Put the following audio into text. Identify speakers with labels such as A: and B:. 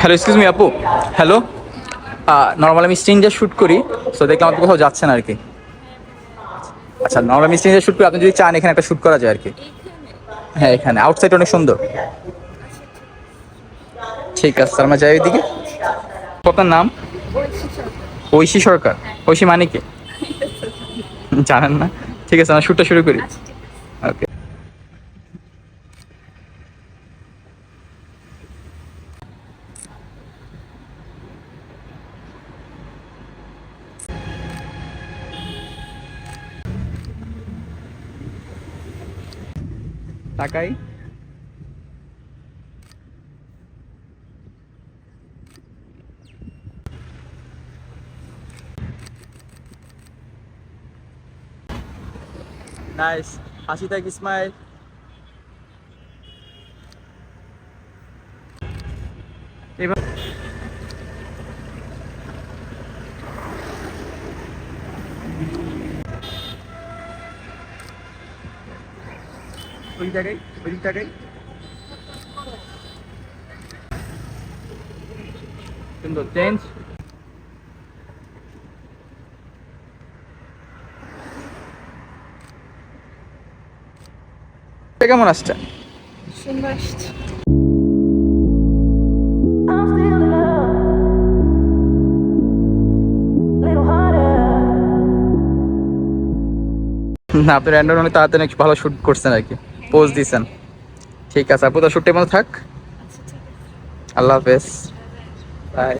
A: Hello, excuse me আপু। Hello, normal আমি stranger shoot করি, সো দেখলাম আপনি কোথাও যাচ্ছেন আর কি। আচ্ছা, নর্মাল আমি স্ট্রেঞ্জার শ্যুট করি, আপনি যদি চান এখানে একটা শ্যুট করা যায় আর কি। হ্যাঁ, এখানে আউটসাইড অনেক সুন্দর। ঠিক আছে, আমরা যাই ওইদিকে। আপনার নাম? ঐশী সরকার। ঐশী মানে কি জানেন না? ঠিক আছে, আমরা শ্যুটটা শুরু করি। ওকে। তাকাই। নাইস। হাসি থাক, স্মাইল। এবার ওই জায়গায়, ওই জায়গায় সুন্দর চেঞ্জ। কেমন আসছে?
B: সুন্দর আসছে।
A: না, আপনি র্যান্ডম অনেক তাড়াতাড়ি একটু ভালো শ্যুট করছেন আর কি, পোজ দিয়েছেন। ঠিক আছে আপু, তো শ্যুটটা মতো থাক।
B: আচ্ছা, ঠিক আছে।
A: আল্লাহ হাফেজ।